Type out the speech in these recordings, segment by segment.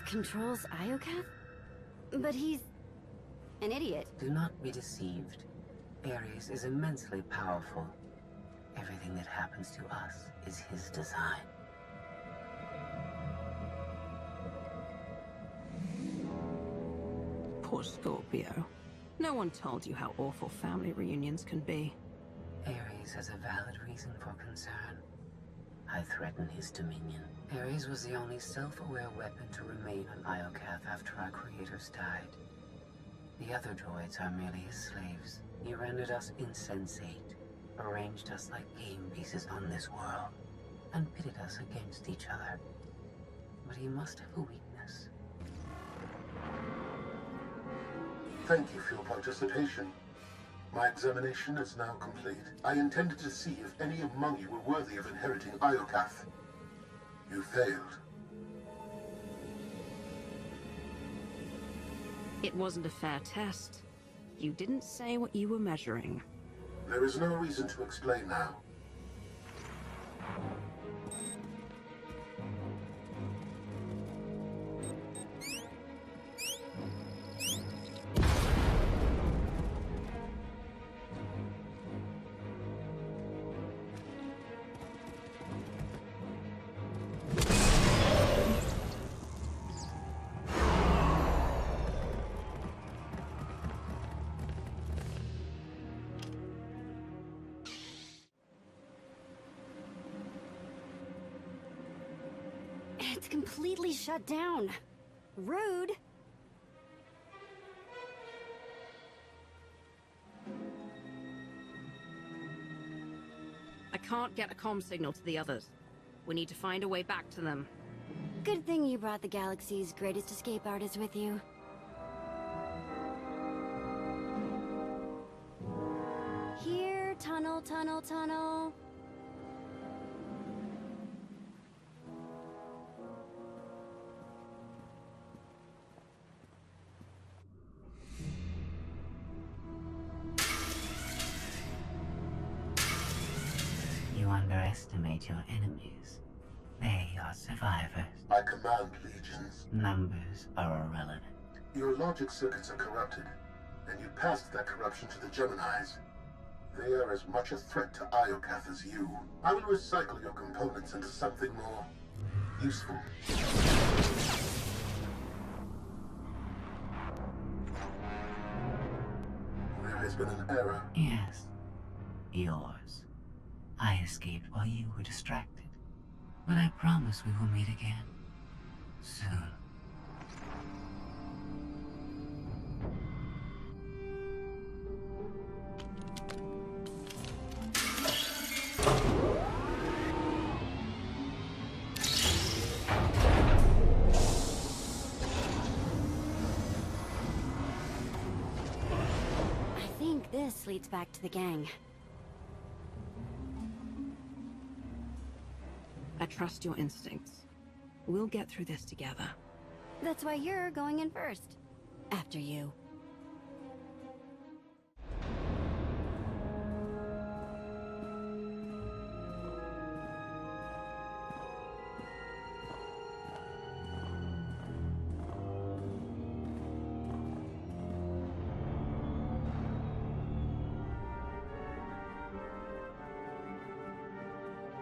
controls Iokath? But he's an idiot. Do not be deceived. Ares is immensely powerful. Everything that happens to us is his design. Poor Scorpio. No one told you how awful family reunions can be. Ares has a valid reason for concern. I threaten his dominion. Ares was the only self-aware weapon to remain on Iokath after our creators died. The other droids are merely his slaves. He rendered us insensate, arranged us like game pieces on this world, and pitted us against each other. But he must have a weakness. Thank you for your participation. My examination is now complete. I intended to see if any among you were worthy of inheriting Iokath. You failed. It wasn't a fair test. You didn't say what you were measuring. There is no reason to explain now. It's completely shut down. Rude. I can't get a comm signal to the others. We need to find a way back to them. Good thing you brought the galaxy's greatest escape artist with you. Here, tunnel, tunnel, tunnel. You underestimate your enemies. They are survivors. I command legions. Numbers are irrelevant. Your logic circuits are corrupted, and you passed that corruption to the Geminis. They are as much a threat to Iokath as you. I will recycle your components into something more useful. There has been an error. Yes. Yours. I escaped while you were distracted. But I promise we will meet again. Soon. I think this leads back to the gang. I trust your instincts. We'll get through this together. That's why you're going in first. After you.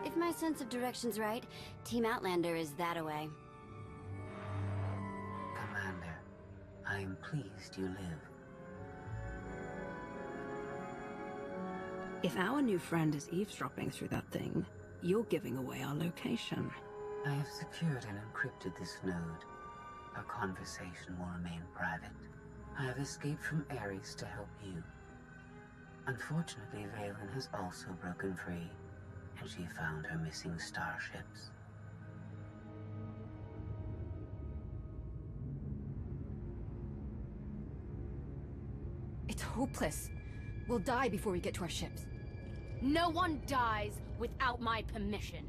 If my sense of direction's right, Team Outlander is that away. Commander, I am pleased you live. If our new friend is eavesdropping through that thing, you're giving away our location. I have secured and encrypted this node. Our conversation will remain private. I have escaped from Ares to help you. Unfortunately, Valen has also broken free, and she found her missing starships. It's hopeless. We'll die before we get to our ships. No one dies without my permission.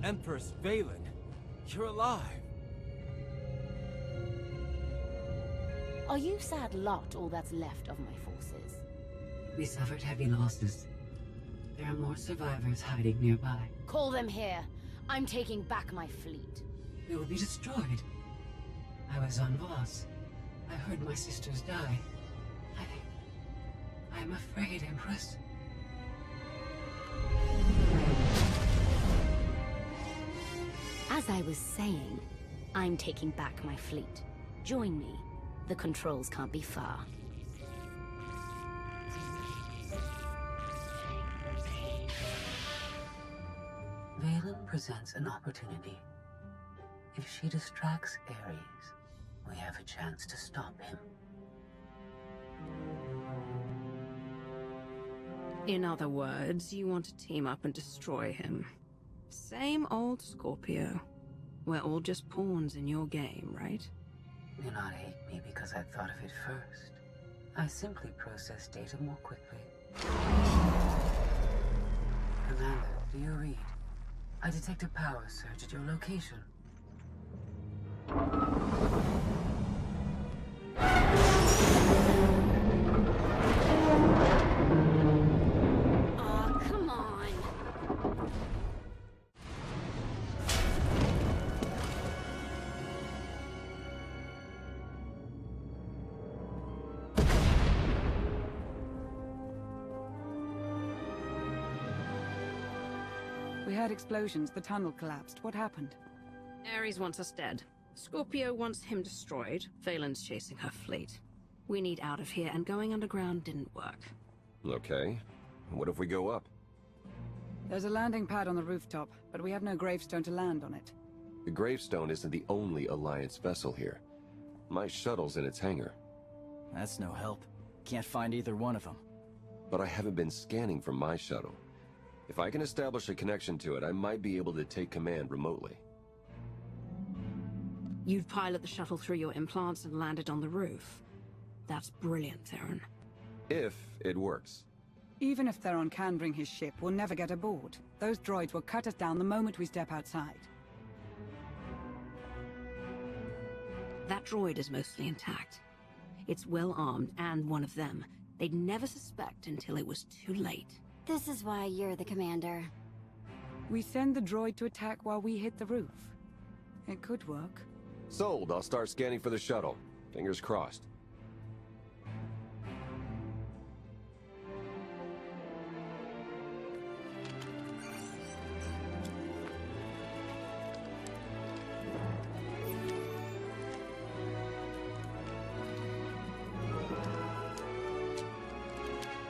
Empress Valen, you're alive. Are you sad lot all that's left of my forces? We suffered heavy losses. There are more survivors hiding nearby. Call them here. I'm taking back my fleet. We will be destroyed. I was on Voss. I heard my sisters die. I'm afraid, Empress. As I was saying, I'm taking back my fleet. Join me. The controls can't be far. Valen presents an opportunity. If she distracts Ares, we have a chance to stop him. In other words, you want to team up and destroy him. Same old Scorpio. We're all just pawns in your game, right? Do not hate me because I thought of it first. I simply process data more quickly. Commander, do you read? I detect a power surge at your location. Aw, come on. We heard explosions. The tunnel collapsed. What happened? Ares wants us dead. Scorpio wants him destroyed. Valen's chasing her fleet. We need out of here, and going underground didn't work. Okay. What if we go up? There's a landing pad on the rooftop, but we have no gravestone to land on it. The gravestone isn't the only Alliance vessel here. My shuttle's in its hangar. That's no help. Can't find either one of them. But I haven't been scanning from my shuttle. If I can establish a connection to it, I might be able to take command remotely. You'd pilot the shuttle through your implants and land it on the roof. That's brilliant, Theron. If it works. Even if Theron can bring his ship, we'll never get aboard. Those droids will cut us down the moment we step outside. That droid is mostly intact. It's well armed and one of them. They'd never suspect until it was too late. This is why you're the commander. We send the droid to attack while we hit the roof. It could work. Sold. I'll start scanning for the shuttle. Fingers crossed.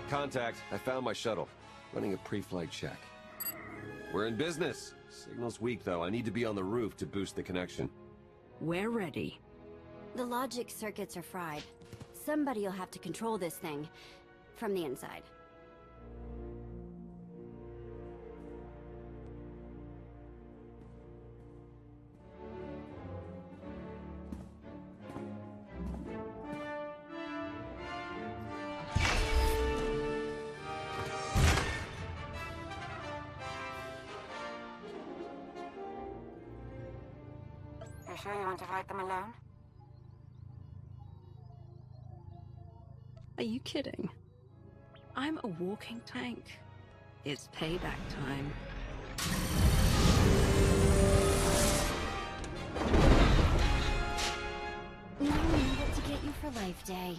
Contact. I found my shuttle. Running a pre-flight check. We're in business. Signal's weak, though. I need to be on the roof to boost the connection. We're ready. The logic circuits are fried. Somebody'll have to control this thing from the inside. You sure you want to fight them alone? Are you kidding? I'm a walking tank. It's payback time. Now we need it to get you for Life Day.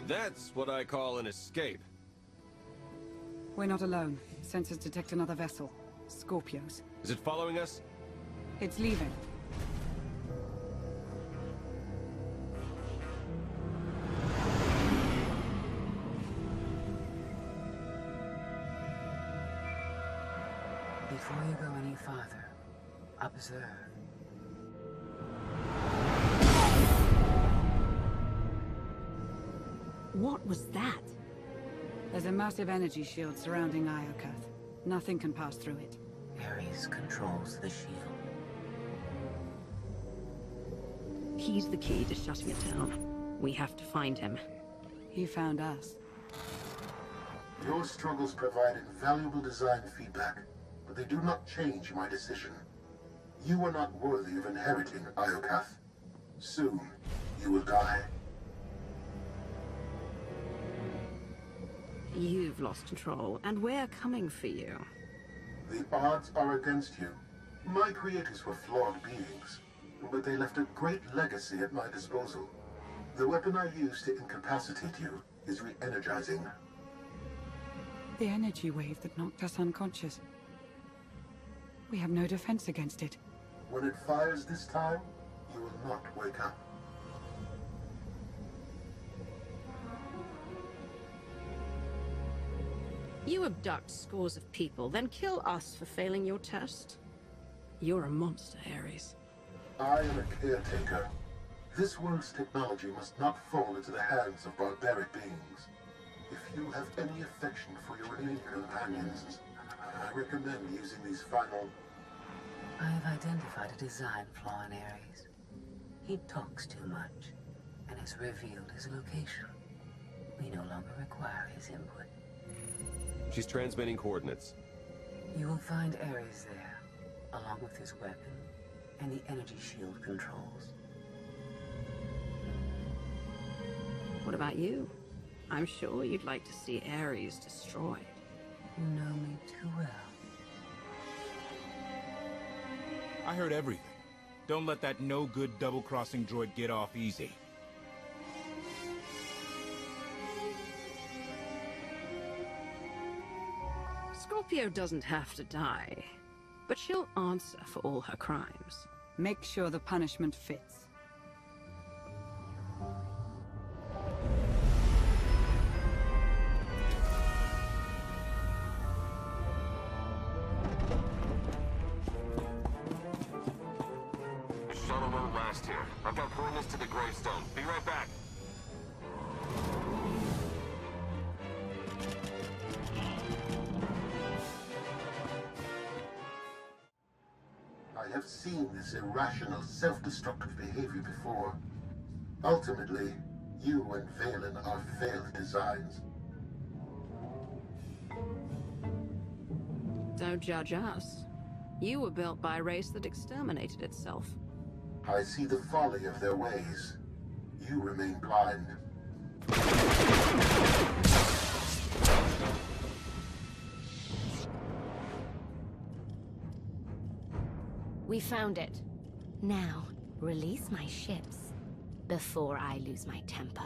That's what I call an escape. We're not alone. Sensors detect another vessel. Scorpios. Is it following us? It's leaving. Before you go any farther, observe. What was that? There's a massive energy shield surrounding Iokath. Nothing can pass through it. Ares controls the shield. He's the key to shutting it down. We have to find him. He found us. Your struggles provide invaluable design feedback, but they do not change my decision. You are not worthy of inheriting Iokath. Soon, you will die. You've lost control, and we're coming for you. The odds are against you. My creators were flawed beings, but they left a great legacy at my disposal. The weapon I used to incapacitate you is re-energizing. The energy wave that knocked us unconscious. We have no defense against it. When it fires this time, you will not wake up. You abduct scores of people, then kill us for failing your test? You're a monster, Ares. I am a caretaker. This world's technology must not fall into the hands of barbaric beings. If you have any affection for your alien companions, I recommend using these final... I have identified a design flaw in Ares. He talks too much, and has revealed his location. We no longer require his input. She's transmitting coordinates. You will find Ares there, along with his weapon and the energy shield controls. What about you? I'm sure you'd like to see Ares destroyed. You know me too well. I heard everything. Don't let that no-good double-crossing droid get off easy. Scorpio doesn't have to die, but she'll answer for all her crimes. Make sure the punishment fits. Shuttle won't last here. I've got coordinates to the gravestone. Be right back. I have seen this irrational, self-destructive behavior before. Ultimately, you and Valen are failed designs. Don't judge us. You were built by a race that exterminated itself. I see the folly of their ways. You remain blind. We found it. Now, release my ships before I lose my temper.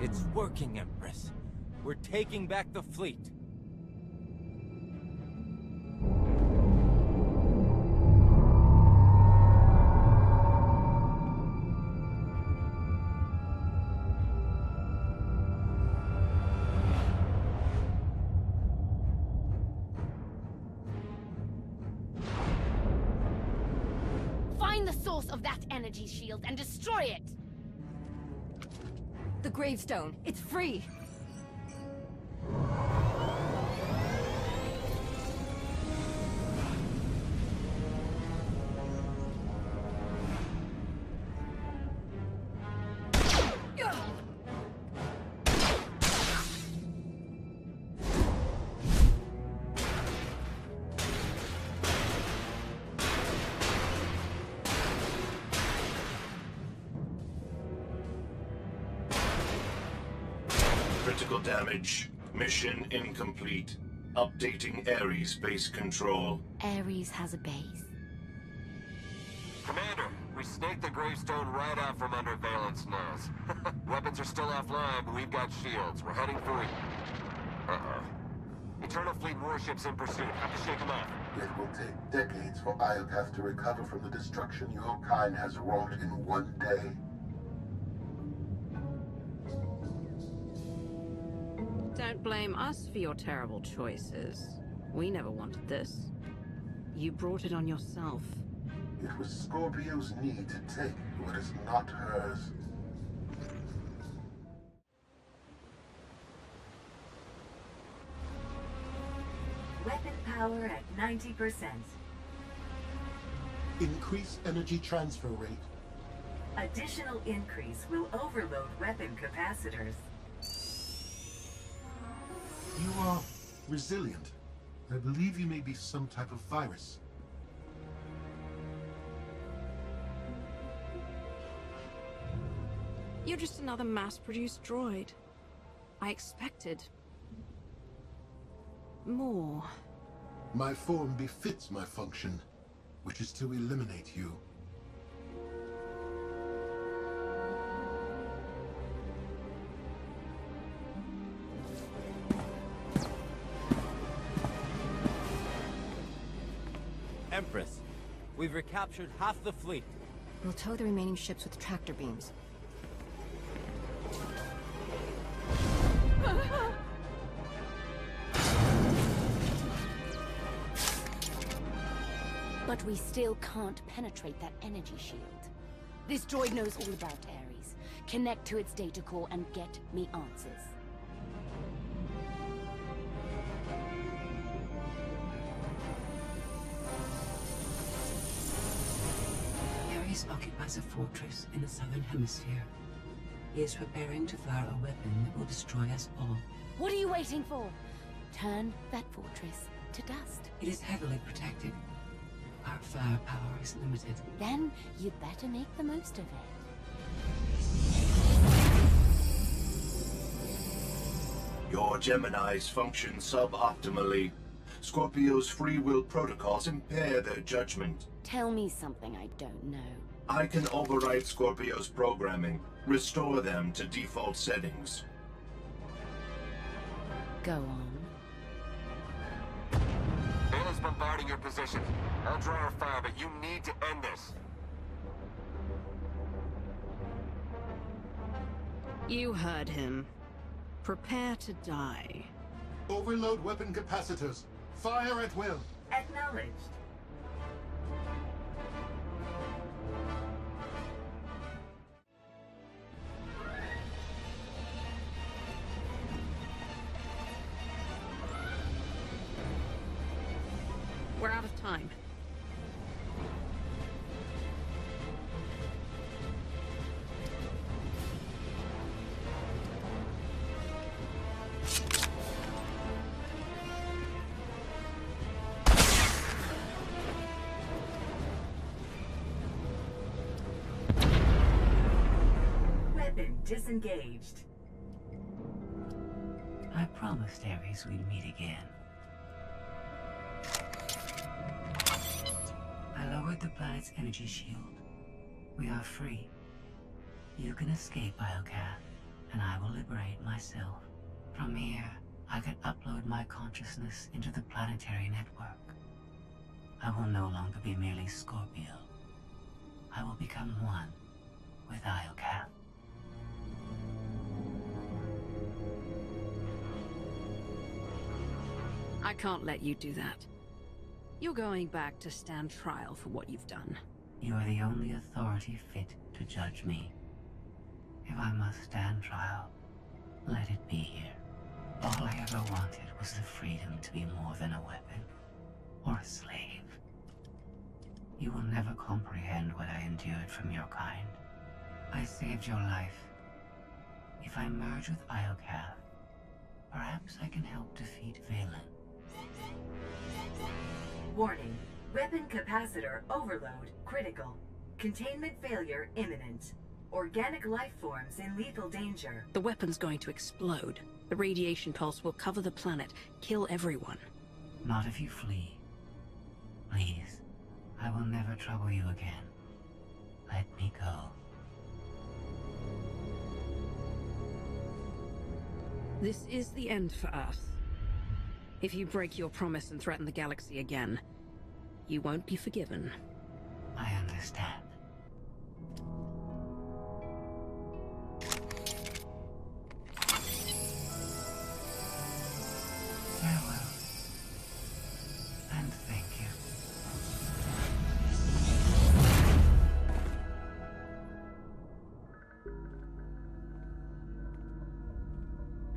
It's working, Empress. We're taking back the fleet. Find the source of that energy shield and destroy it! The gravestone. It's free. Critical damage. Mission incomplete. Updating Ares base control. Ares has a base? Commander, we snaked the gravestone right out from under Valent's nose. Weapons are still offline, but we've got shields. We're heading for it. Uh-oh. Eternal Fleet warships in pursuit. Have to shake them off. It will take decades for Iokath to recover from the destruction your kind has wrought in one day. Don't blame us for your terrible choices. We never wanted this. You brought it on yourself. It was Scorpio's need to take what is not hers. Weapon power at 90%. Increase energy transfer rate. Additional increase will overload weapon capacitors. You are resilient. I believe you may be some type of virus. You're just another mass-produced droid. I expected more. My form befits my function, which is to eliminate you. Empress, we've recaptured half the fleet. We'll tow the remaining ships with tractor beams. But we still can't penetrate that energy shield. This droid knows all about Ares. Connect to its data core and get me answers. Ares occupies a fortress in the southern hemisphere. He is preparing to fire a weapon that will destroy us all. What are you waiting for? Turn that fortress to dust. It is heavily protected. Our firepower is limited. Then you'd better make the most of it. Your Geminis function suboptimally. Scorpio's free will protocols impair their judgment. Tell me something I don't know. I can override Scorpio's programming, restore them to default settings. Go on. Bailey's bombarding your position. I'll draw her fire, but you need to end this. You heard him. Prepare to die. Overload weapon capacitors. Fire at will. Acknowledged. We're out of time. Weapon disengaged. I promised Ares we'd meet again. I lowered the planet's energy shield. We are free. You can escape Iokath, and I will liberate myself. From here, I can upload my consciousness into the planetary network. I will no longer be merely Scorpio. I will become one with Iokath. I can't let you do that. You're going back to stand trial for what you've done. You are the only authority fit to judge me. If I must stand trial, let it be here. All I ever wanted was the freedom to be more than a weapon, or a slave. You will never comprehend what I endured from your kind. I saved your life. If I merge with Iokath, perhaps I can help defeat Valen. Warning. Weapon capacitor overload critical. Containment failure imminent. Organic life forms in lethal danger. The weapon's going to explode. The radiation pulse will cover the planet, kill everyone. Not if you flee. Please, I will never trouble you again. Let me go. This is the end for Earth. If you break your promise and threaten the galaxy again, you won't be forgiven. I understand. Farewell. And thank you.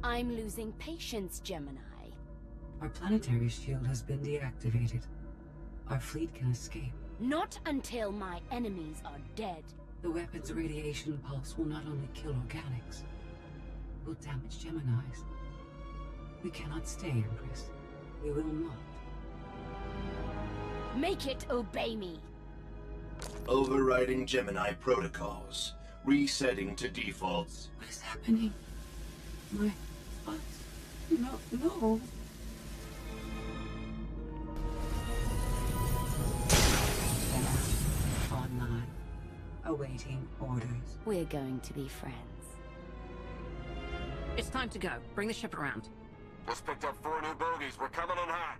I'm losing patience, Gemini. Our planetary shield has been deactivated. Our fleet can escape. Not until my enemies are dead. The weapon's radiation pulse will not only kill organics, it will damage Geminis. We cannot stay, Empress. We will not. Make it obey me. Overriding Gemini protocols. Resetting to defaults. What is happening? My... No, no. Online. Awaiting orders. We're going to be friends. It's time to go. Bring the ship around. Just picked up 4 new bogies. We're coming in hot.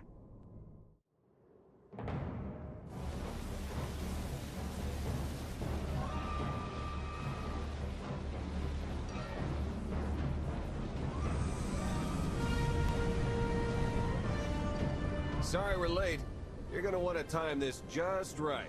Sorry we're late. You're gonna want to time this just right.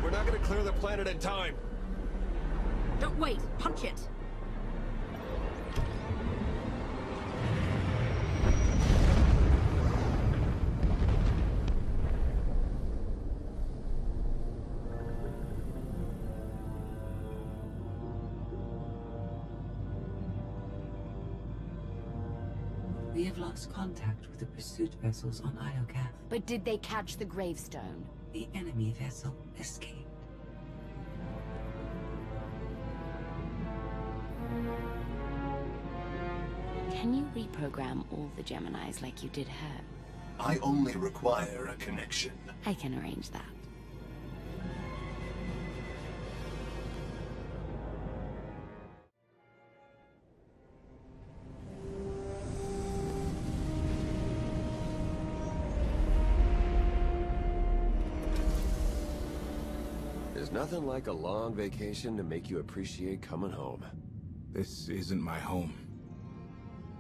We're not gonna clear the planet in time. Don't wait. Punch it. We have lost contact with the pursuit vessels on Iocath. But did they catch the gravestone? The enemy vessel escaped. Can you reprogram all the Geminis like you did her? I only require a connection. I can arrange that. There's nothing like a long vacation to make you appreciate coming home. This isn't my home.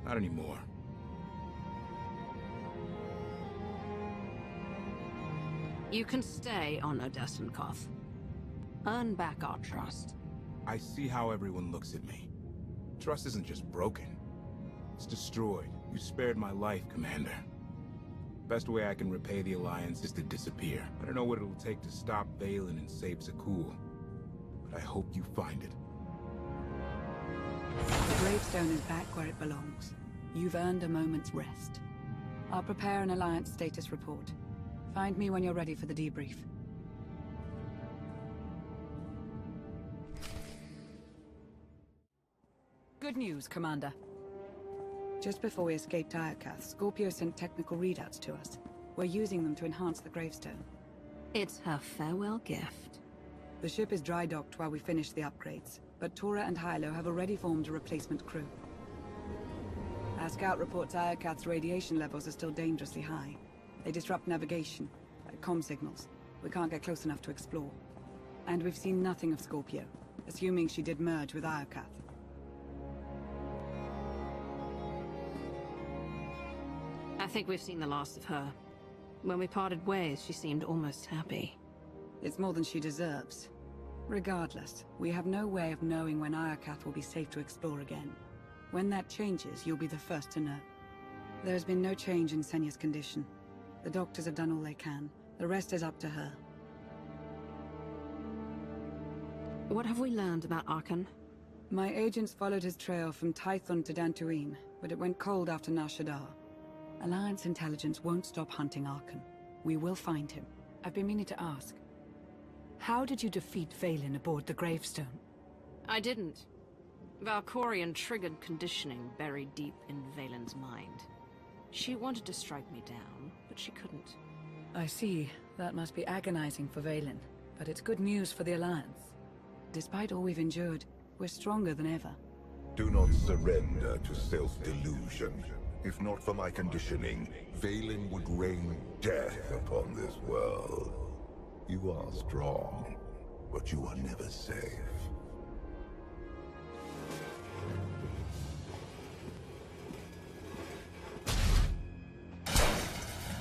Not anymore. You can stay on Odessenkoth. Earn back our trust. I see how everyone looks at me. Trust isn't just broken. It's destroyed. You spared my life, Commander. Best way I can repay the Alliance is to disappear. I don't know what it'll take to stop Valen and save Zakul, but I hope you find it. The gravestone is back where it belongs. You've earned a moment's rest. I'll prepare an Alliance status report. Find me when you're ready for the debrief. Good news, Commander. Just before we escaped Iocath, Scorpio sent technical readouts to us. We're using them to enhance the gravestone. It's her farewell gift. The ship is dry docked while we finish the upgrades, but Tora and Hilo have already formed a replacement crew. Our scout reports Iocath's radiation levels are still dangerously high. They disrupt navigation, comm signals. We can't get close enough to explore. And we've seen nothing of Scorpio, assuming she did merge with Iocath. I think we've seen the last of her. When we parted ways, she seemed almost happy. It's more than she deserves. Regardless, we have no way of knowing when Iocath will be safe to explore again. When that changes, you'll be the first to know. There's been no change in Senya's condition. The doctors have done all they can. The rest is up to her. What have we learned about Arkan? My agents followed his trail from Tython to Dantooine, but it went cold after Nar Shaddaa. Alliance intelligence won't stop hunting Arkan. We will find him. I've been meaning to ask. How did you defeat Valen aboard the gravestone? I didn't. Valkorian triggered conditioning buried deep in Valen's mind. She wanted to strike me down, but she couldn't. I see. That must be agonizing for Valen, but it's good news for the Alliance. Despite all we've endured, we're stronger than ever. Do not surrender to self-delusion. If not for my conditioning, Valen would rain death upon this world. You are strong, but you are never safe.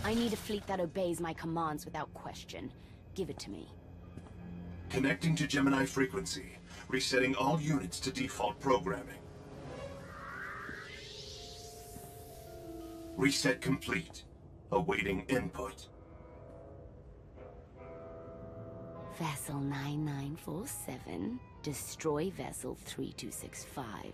I need a fleet that obeys my commands without question. Give it to me. Connecting to Gemini frequency. Resetting all units to default programming. Reset complete. Awaiting input. Vessel 9947. Destroy Vessel 3265.